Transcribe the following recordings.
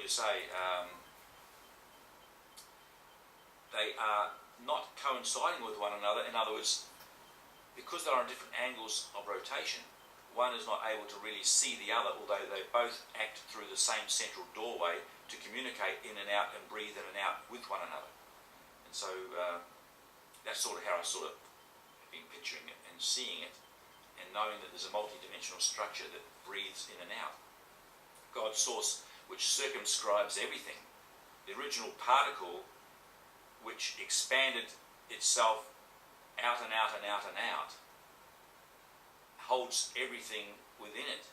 you say, they are not coinciding with one another. In other words, because they're on different angles of rotation, one is not able to really see the other, although they both act through the same central doorway to communicate in and out and breathe in and out with one another. And so that's sort of how I sort of been picturing it and seeing it, and knowing that there's a multi-dimensional structure that breathes in and out. God's source, which circumscribes everything, the original particle which expanded itself out and out and out and out, holds everything within it,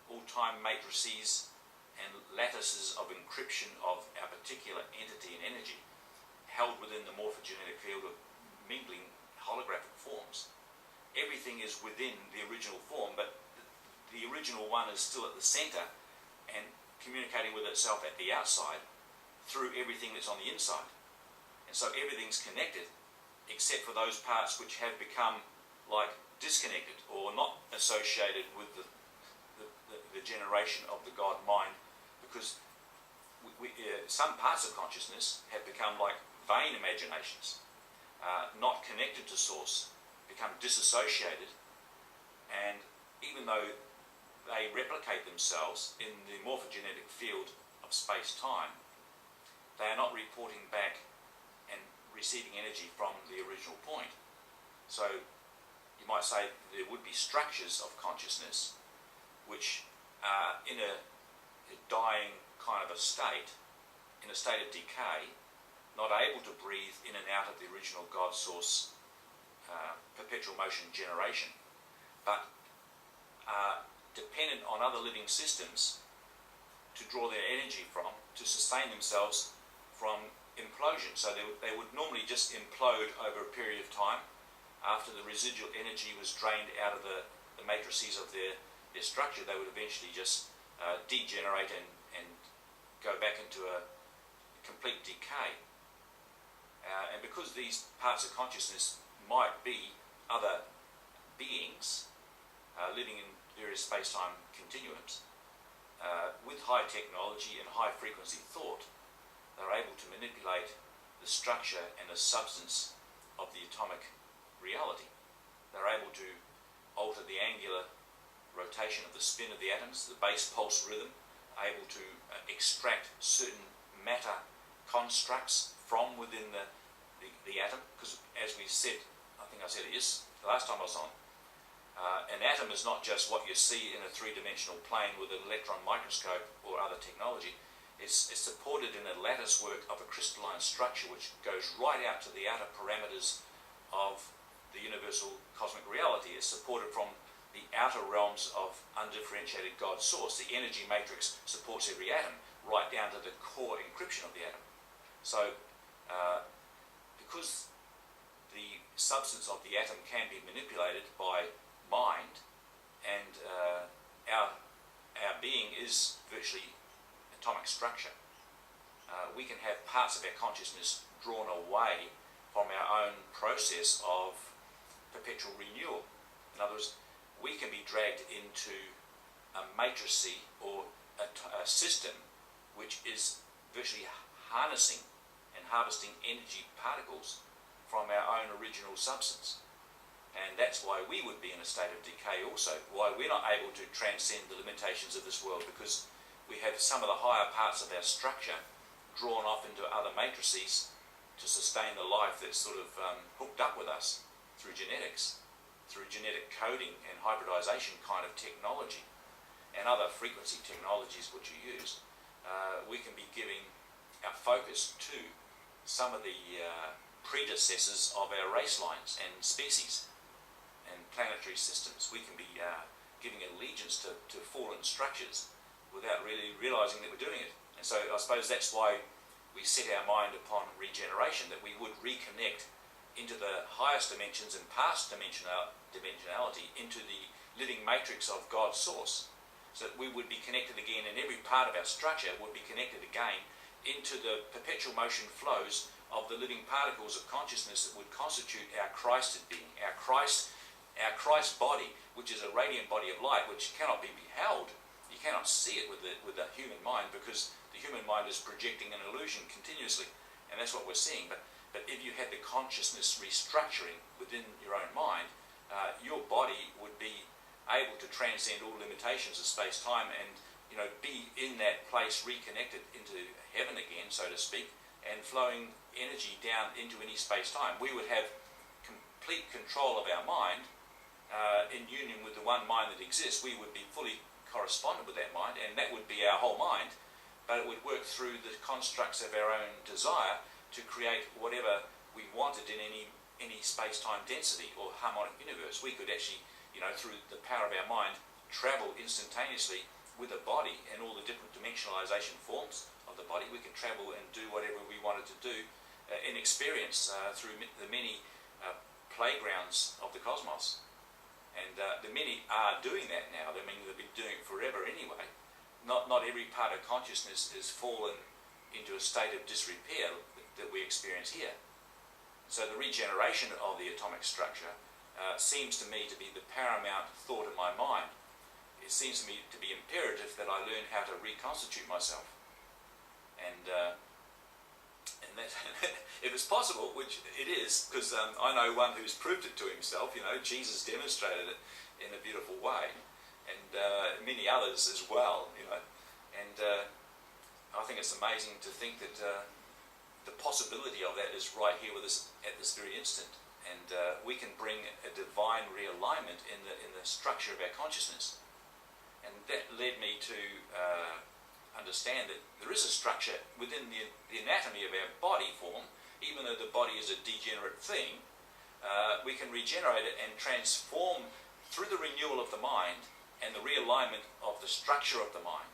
all time matrices and lattices of encryption of our particular entity and energy, held within the morphogenetic field of mingling holographic forms. Everything is within the original form, but the original one is still at the center and communicating with itself at the outside through everything that's on the inside. And so everything's connected, except for those parts which have become like disconnected or not associated with the generation of the God mind, because some parts of consciousness have become like vain imaginations, not connected to source, become disassociated, and even though they replicate themselves in the morphogenetic field of space-time, they are not reporting back and receiving energy from the original point. So you might say there would be structures of consciousness which are in a dying kind of a state of decay, not able to breathe in and out of the original God source perpetual motion generation, but are dependent on other living systems to draw their energy from, to sustain themselves from implosion. So they would normally just implode over a period of time after the residual energy was drained out of the matrices of their structure. They would eventually just degenerate and go back into a complete decay. And because these parts of consciousness might be other beings living in various space-time continuums, with high technology and high frequency thought, they're able to manipulate the structure and the substance of the atomic reality. They're able to alter the angular rotation of the spin of the atoms, the base pulse rhythm, able to extract certain matter constructs from within the atom, because as we said, I think I said it the last time I was on, an atom is not just what you see in a three-dimensional plane with an electron microscope or other technology. It's supported in a lattice work of a crystalline structure which goes right out to the outer parameters of the universal cosmic reality. It's supported from the outer realms of undifferentiated God source. The energy matrix supports every atom, right down to the core encryption of the atom. So, because the substance of the atom can be manipulated by mind, and our being is virtually atomic structure, we can have parts of our consciousness drawn away from our own process of perpetual renewal. In other words, we can be dragged into a matrice or a system which is virtually harnessing and harvesting energy particles from our own original substance. And that's why we would be in a state of decay also, why we're not able to transcend the limitations of this world, because we have some of the higher parts of our structure drawn off into other matrices to sustain the life that's sort of hooked up with us through genetics, through genetic coding and hybridization kind of technology and other frequency technologies which are used. We can be giving our focus to some of the predecessors of our race lines and species and planetary systems. We can be giving allegiance to fallen structures without really realizing that we're doing it. And so I suppose that's why we set our mind upon regeneration, that we would reconnect into the highest dimensions and past dimensionality, into the living matrix of God's source, so that we would be connected again, and every part of our structure would be connected again into the perpetual motion flows of the living particles of consciousness that would constitute our Christed being, our Christ body, which is a radiant body of light which cannot be beheld. You cannot see it with the human mind, because the human mind is projecting an illusion continuously, and that's what we're seeing. But if you had the consciousness restructuring within your own mind, your body would be able to transcend all limitations of space-time and be in that place, reconnected into heaven again, so to speak, and flowing energy down into any space-time. We would have complete control of our mind in union with the one mind that exists. We would be fully correspondent with that mind, and that would be our whole mind, but it would work through the constructs of our own desire to create whatever we wanted in any space-time density or harmonic universe. We could actually, through the power of our mind, travel instantaneously with a body and all the different dimensionalization forms of the body. We could travel and do whatever we wanted to do in experience through the many playgrounds of the cosmos. And the many are doing that now. I mean, they've been doing it forever anyway. Not every part of consciousness has fallen into a state of disrepair that we experience here. So the regeneration of the atomic structure seems to me to be the paramount thought of my mind. It seems to me to be imperative that I learn how to reconstitute myself. And that if it's possible, which it is, because I know one who's proved it to himself. Jesus demonstrated it in a beautiful way, and many others as well. And I think it's amazing to think that the possibility of that is right here with us at this very instant, and we can bring a divine realignment in the structure of our consciousness. And that led me to understand that there is a structure within the anatomy of our body form. Even though the body is a degenerate thing, we can regenerate it and transform through the renewal of the mind and the realignment of the structure of the mind.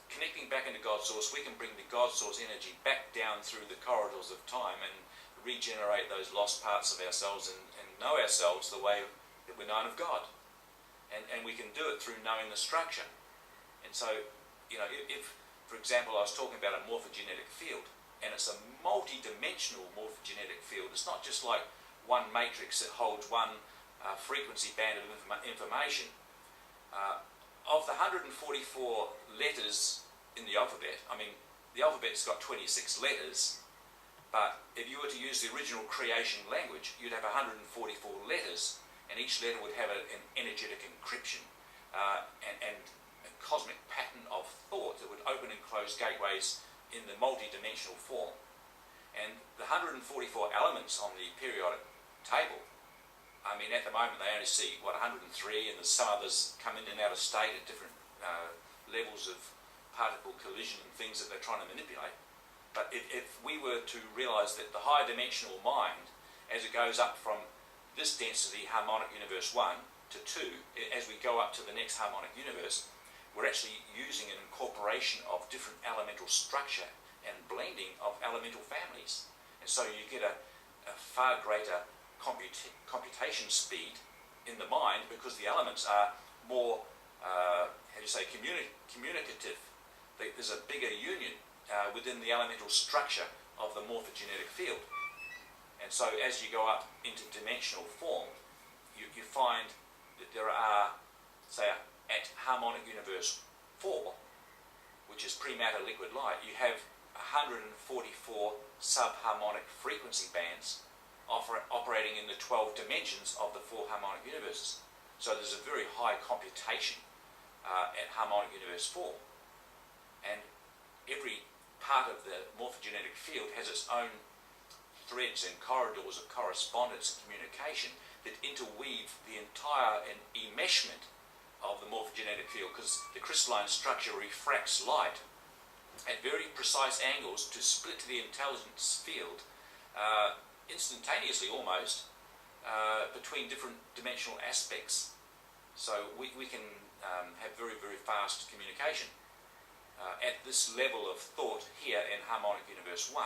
Connecting back into God Source, we can bring the God Source energy back down through the corridors of time and regenerate those lost parts of ourselves and know ourselves the way that we're known of God. And we can do it through knowing the structure. And so, if, for example, I was talking about a morphogenetic field, and it's a multi-dimensional morphogenetic field. It's not just like one matrix that holds one frequency band of information. Of the 144 letters in the alphabet, I mean, the alphabet's got 26 letters, but if you were to use the original creation language, you'd have 144 letters, and each letter would have an energetic encryption and a cosmic pattern of thought that would open and close gateways in the multi-dimensional form. And the 144 elements on the periodic table, I mean, at the moment they only see, 103, and there's some others come in and out of state at different levels of particle collision and things that they're trying to manipulate. But if we were to realise that the higher dimensional mind, as it goes up from this density, harmonic universe 1 to 2, as we go up to the next harmonic universe, we're actually using an incorporation of different elemental structure and blending of elemental families. And so you get a far greater computation speed in the mind, because the elements are more, communicative. There's a bigger union within the elemental structure of the morphogenetic field. And so as you go up into dimensional form, you find that there are, say, at harmonic universe 4, which is pre-matter liquid light, you have 144 subharmonic frequency bands operating in the 12 dimensions of the 4 harmonic universes. So there's a very high computation at harmonic universe 4. And every part of the morphogenetic field has its own threads and corridors of correspondence and communication that interweave the entire enmeshment of the morphogenetic field, because the crystalline structure refracts light at very precise angles to split the intelligence field instantaneously almost between different dimensional aspects. So we can have very, very fast communication. At this level of thought here in harmonic universe 1,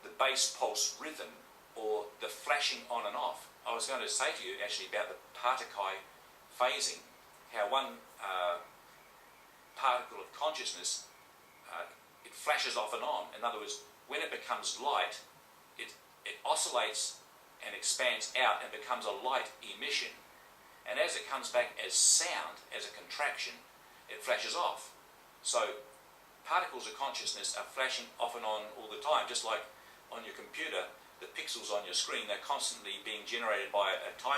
the base pulse rhythm, or the flashing on and off. I was going to say to you actually about the particle phasing, how one particle of consciousness, it flashes off and on. In other words, when it becomes light, it oscillates and expands out and becomes a light emission. And as it comes back as sound, as a contraction, it flashes off. So particles of consciousness are flashing off and on all the time, just like on your computer, the pixels on your screen, they're constantly being generated by a time